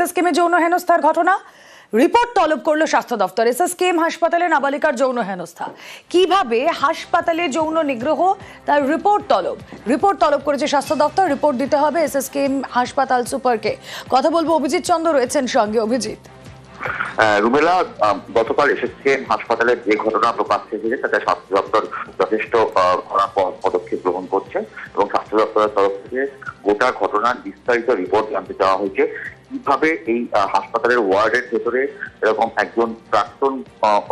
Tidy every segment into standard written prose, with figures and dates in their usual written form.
এসএসকেএমে যৌন হেনস্থার ঘটনা, রিপোর্ট তলব করলো স্বাস্থ্য দফতর। এসএসকেএম হাসপাতালে নাবালিকার যৌন হেনস্থা, কিভাবে হাসপাতালে যৌন নিগ্রহ, তার রিপোর্ট তলব করেছে স্বাস্থ্য দফতর। রিপোর্ট দিতে হবে এসএসকেএম হাসপাতাল সুপারকে। কথা বলবো, অভিজিৎ চন্দ্র রয়েছেন সঙ্গে। অভিজিৎ। রুমেলা, গতকাল এসএসকেএম হাসপাতালের যে ঘটনা প্রকাশ্যে এসেছে তাতে স্বাস্থ্য দপ্তর যথেষ্ট কড়া পদক্ষেপ গ্রহণ করছে এবং স্বাস্থ্য দপ্তরের তরফ থেকে গোটা ঘটনার বিস্তারিত রিপোর্ট জানতে চাওয়া হয়েছে। কিভাবে এই হাসপাতালের ওয়ার্ডের ভেতরে এরকম একজন প্রাক্তন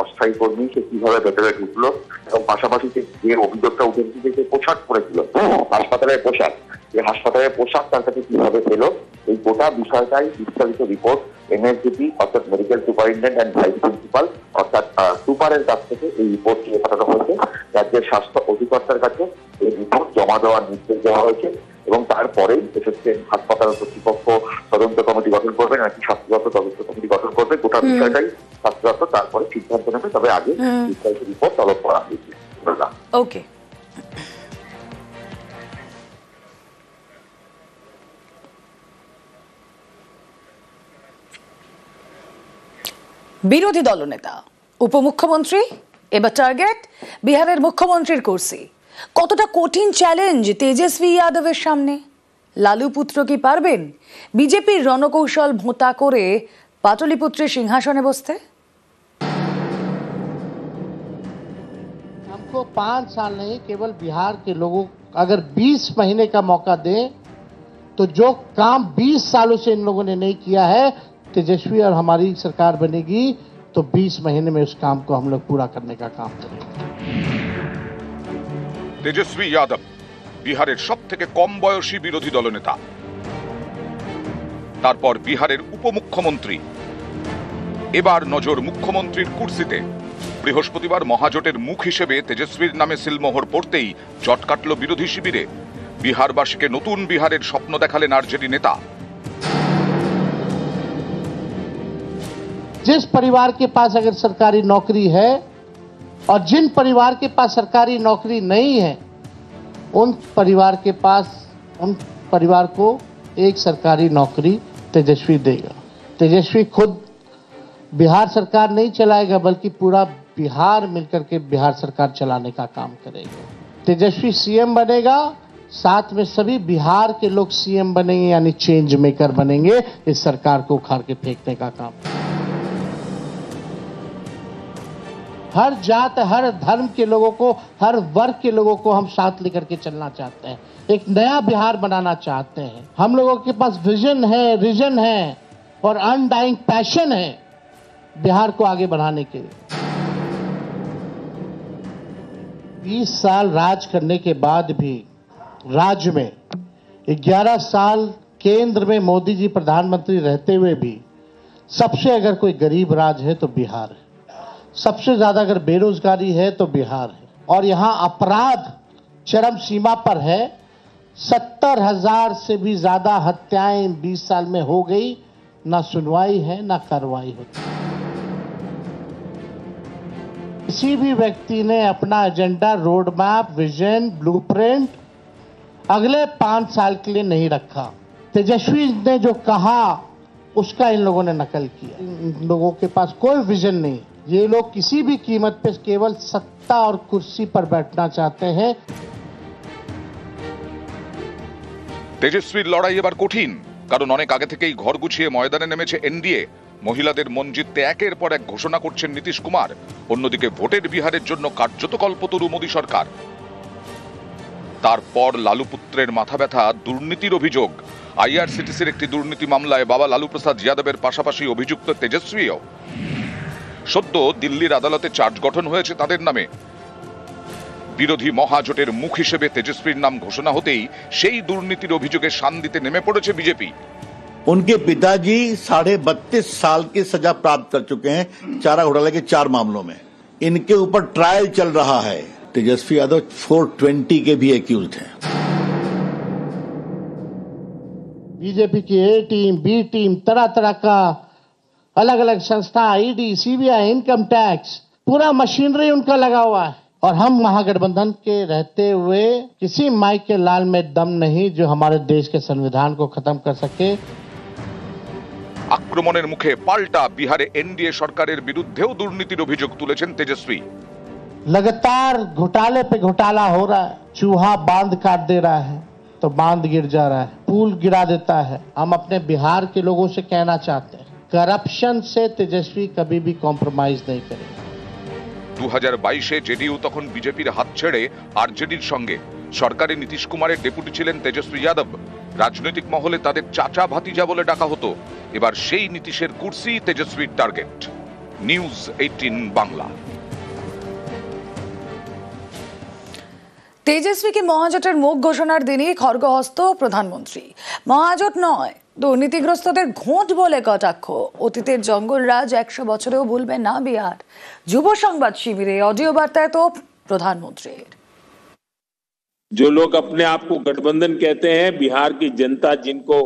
অস্থায়ী কর্মী সে কিভাবে ভেতরে ঢুকলো এবং পাশাপাশি যে অভিযোগটা উঠে এসেছে যে পোশাক পরেছিল, হাসপাতালের পোশাক তার কাছে কিভাবে পেল, এই গোটা বিষয়টাই বিস্তারিত রিপোর্ট এমএসডিপি অর্থাৎ medical superintendent and vice principal অর্থাৎ সুপারের কাছ থেকে এই রিপোর্ট নিয়ে পাঠানো হয়েছে। রাজ্যের স্বাস্থ্য অধিকর্তার কাছে এই রিপোর্ট জমা দেওয়ার নির্দেশ দেওয়া হয়েছে এবং তারপরেই এসএসকেএম হাসপাতাল কর্তৃপক্ষ তদন্ত কমিটি গঠন করবে নাকি স্বাস্থ্য দপ্তর তদন্ত কমিটি গঠন করবে, গোটা বিষয়টাই স্বাস্থ্য দপ্তর তারপরে সিদ্ধান্ত নেবে। তবে আগে বিস্তারিত রিপোর্ট তলব করা হয়েছে। ওকে। বিরোধী দলনেতা উপমুখ্যমন্ত্রী, এবার টার্গেট বিহারের মুখ্যমন্ত্রীর কুর্সি। কতটা কঠিন চ্যালেঞ্জ তেজস্বী যাদবের সামনে? লালু পুত্র কি পারবেন বিজেপির রণকৌশল ভোঁতা করে পাটলিপুত্রের সিংহাসনে বসতে? हमको 5 साल नहीं, केवल बिहार के लोगों अगर 20 महीने का मौका दें तो जो काम 20 सालों से इन लोगों ने नहीं किया है, तेजस्वी और हमारी सरकार बनेगी तो 20 महीने में उस काम को हम लोग पूरा करने का काम करेंगे। তেজস্বী যাদব বিহারের সবথেকে কম বয়সী বিরোধী দলনেতা, তারপর বিহারের উপমুখ্যমন্ত্রী, এবার নজর মুখ্যমন্ত্রীর কুর্সিতে। বৃহস্পতিবার মহাজোটের মুখ হিসেবে তেজস্বীর নামে সিলমোহর পড়তেই জট কাটল বিরোধী শিবিরে। বিহারবাসীকে নতুন বিহারের স্বপ্ন দেখালেন আরজেডি নেতা। जिस परिवार के पास अगर सरकारी नौकरी है और जिन परिवार के पास सरकारी नौकरी नहीं है, उन परिवार को एक सरकारी नौकरी तेजस्वी देगा। तेजस्वी खुद बिहार सरकार नहीं चलाएगा, बल्कि पूरा बिहार मिलकर के बिहार सरकार चलाने का काम करेगा। तेजस्वी सीएम बनेगा, साथ में सभी बिहार के लोग सीएम बनेंगे, यानी चेंज मेकर बनेंगे। इस सरकार को उखाड़ के फेंकने का काम। हर जात, हर धर्म के लोगों को, हर वर्ग के लोगों को हम साथ लेकर के चलना चाहते हैं। एक नया बिहार बनाना चाहते हैं। हम लोगों के पास विजन है, रिजन है और अनडाइंग पैशन है बिहार को आगे बढ़ाने के लिए। 20 साल राज करने के बाद भी राज्य में 11 साल केंद्र में मोदी जी प्रधानमंत्री रहते हुए भी सबसे अगर कोई गरीब राज्य है तो बिहार है। सबसे ज्यादा अगर बेरोजगारी है तो बिहार है। और यहां अपराध चरम सीमा पर है। 70,000 से भी ज्यादा हत्याएं 20 साल में हो गई, ना सुनवाई है ना कार्रवाई होती। किसी भी व्यक्ति ने अपना agenda, road map, vision, blueprint अगले 5 साल के लिए नहीं रखा। तेजस्वी ने जो कहा उसका इन लोगों ने नकल किया। इन लोगों के पास कोई विजन नहीं। ये लोग किसी भी कीमत पे केवल सत्ता और कुर्सी पर बैठना चाहते हैं। তেজস্বীর লড়াই এবার কঠিন, কারণ অনেক আগে থেকেই ঘর গুছিয়ে ময়দানে নেমেছে এনডিএ। মহিলাদের মন জিততে একের পর এক ঘোষণা করছেন নীতিশ কুমার। অন্যদিকে ভোটের বিহারের জন্য কার্যত কল্পতরু মোদী সরকার। তারপর লালু পুত্রের মাথা ব্যথা দুর্নীতির অভিযোগ। আইআরসিটিসির একটি দুর্নীতি মামলায় বাবা লালু প্রসাদ যাদবের পাশাপাশি অভিযুক্ত তেজস্বীও। সদ্য দিল্লির আদালতে চার্জ গঠন হয়েছে তাদের নামে। বিরোধী মহাজোটের মুখ হিসেবে তেজস্বীর নাম ঘোষণা হতেই সেই দুর্নীতির অভিযোগে শান দিতে নেমে পড়েছে বিজেপি। उनके पिताजी 32.5 साल की सजा प्राप्त कर चुके हैं चारा घोटाले के 4 मामलों में। इनके ऊपर ट्रायल चल रहा है। तेजस्वी यादव 420 के भी एक्यूज्ड हैं। बीजेपी की ए टीम, बी टीम, तरह तरह का अलग अलग संस्था, ईडी, सीबीआई, इनकम टैक्स, पूरा मशीनरी उनका लगा हुआ है। और हम महागठबंधन के रहते हुए किसी माई के लाल में दम नहीं जो हमारे देश के संविधान को खत्म कर सके। আক্রমণের মুখে পাল্টা বিহারে এনডিএ সরকারের বিরুদ্ধেও দুর্নীতির অভিযোগ তুলেছেন তেজস্বী। लगातार घोटाले पे घोटाला हो रहा है। चूहा बांध काट दे रहा है तो बांध गिर जा रहा है, पुल गिरा देता है। हम अपने बिहार के लोगों से कहना चाहते हैं, करप्शन से तेजस्वी कभी भी कॉम्प्रोमाइज नहीं करेंगे। 2022-এ জেডিইউ তখন বিজেপির হাত ছেড়ে আরজেডির সঙ্গে, সরকারে নীতিশ কুমারের ডেপুটি ছিলেন তেজস্বী যাদব। রাজনৈতিক মহলে তাদের চাচা ভাতিজা বলে ডাকা হতো। এবার সেই নীতিশের কুর্সি তেজস্বীর টার্গেট। নিউজ 18 বাংলা। তেজস্বীকে মহাজোটের মুখ ঘোষণার দিনই খড়গহস্ত প্রধানমন্ত্রী। মহাজোট নয়, দুর্নীতিগ্রস্তদের ঘোঁট বলে কটাক্ষ। অতীতের জঙ্গলরাজ 100 বছরেও ভুলবে না বিহার। যুব সংবাদ শিবিরে অডিও বার্তায় তো প্রধানমন্ত্রীর। जो लोग अपने आप को गठबंधन कहते हैं, बिहार की जनता जिनको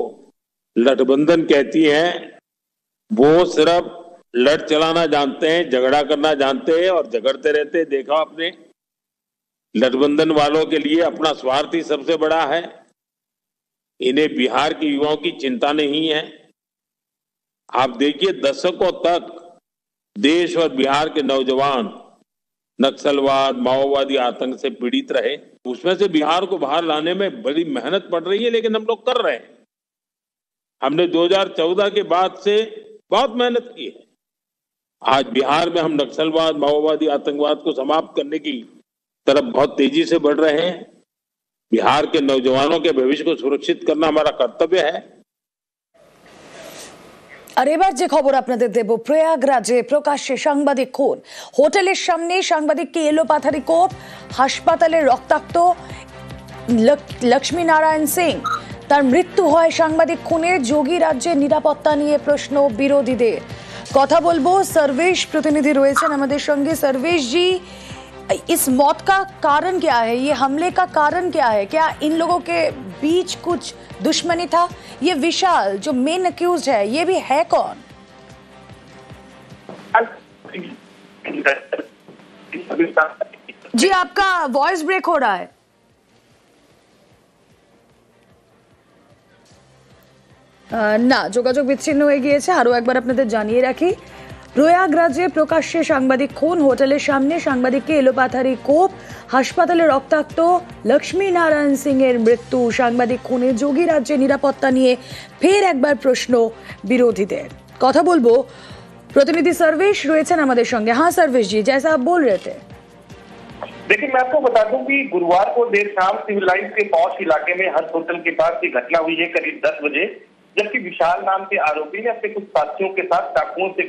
लठबंधन कहती है, वो सिर्फ लड़ चलाना जानते हैं, झगड़ा करना जानते हैं और झगड़ते रहते हैं। देखा आपने, लठबंधन वालों के लिए अपना स्वार्थ ही सबसे बड़ा है। इन्हें बिहार के युवाओं की चिंता नहीं है। आप देखिए, दशकों तक देश और बिहार के नौजवान नक्सलवाद, माओवादी आतंक से पीड़ित रहे। उसमें से बिहार को बाहर लाने में बड़ी मेहनत पड़ रही है, लेकिन हम लोग कर रहे हैं। हमने 2014 के बाद से बहुत मेहनत की है। आज बिहार में हम नक्सलवाद, माओवादी, आतंकवाद को समाप्त करने की तरफ बहुत तेजी से बढ़ रहे हैं। बिहार के नौजवानों के भविष्य को सुरक्षित करना हमारा कर्तव्य है। আর এবার যে খবর আপনাদের দেব, প্রয়াগরাজে প্রকাশ্যে সাংবাদিক খুন। হোটেলের সামনে সাংবাদিককে এলোপাথারি কোপ। হাসপাতালে রক্তাক্ত লক্ষ্মী নারায়ণ সিং, তার মৃত্যু হয় সাংবাদিক খুনে। যোগী রাজ্যের নিরাপত্তা নিয়ে প্রশ্ন বিরোধীদের। কথা বলবো, सर्वेश प्रतिनिधि রয়েছেন আমাদের সঙ্গে। सर्वेश जी, इस मौत का कारण क्या है? ये हमले का कारण क्या है? क्या इन लोगों के बीच कुछ दुश्मनी था? ये विशाल जो मेन अक्यूज है, ये भी है कौन? जी, आपका वॉइस ब्रेक हो रहा है। না, যোগাযোগ বিচ্ছিন্ন হয়ে গিয়েছে। আরো একবার আপনাদের জানিয়ে রাখি, প্রয়াগরাজে প্রকাশ্যে সাংবাদিক খুন। হোটেলের সামনে সাংবাদিককে এলোপাথারি কোপ। হাসপাতালে রক্তাক্ত লক্ষ্মী নারায়ণ সিং এর মৃত্যু। সাংবাদিক খুনে যোগী রাজ্যের নিরাপত্তা নিয়ে ফের একবার প্রশ্ন বিরোধীদের। কথা বলবো, प्रतिनिधि सर्वेश রয়েছেন আমাদের সঙ্গে। हाँ सर्वेश जी, जैसा आप बोल रहे थे। देखिए, मैं आपको बता दूं कि गुरुवार को देर शाम सिविल लाइन्स के पौष इलाके में हर्ष होटल के पास ये घटना हुई है करीब 10 बजे, जबकि विशाल नाम के आरोपी ने अपने कुछ साथियों के साथ चाकुओं से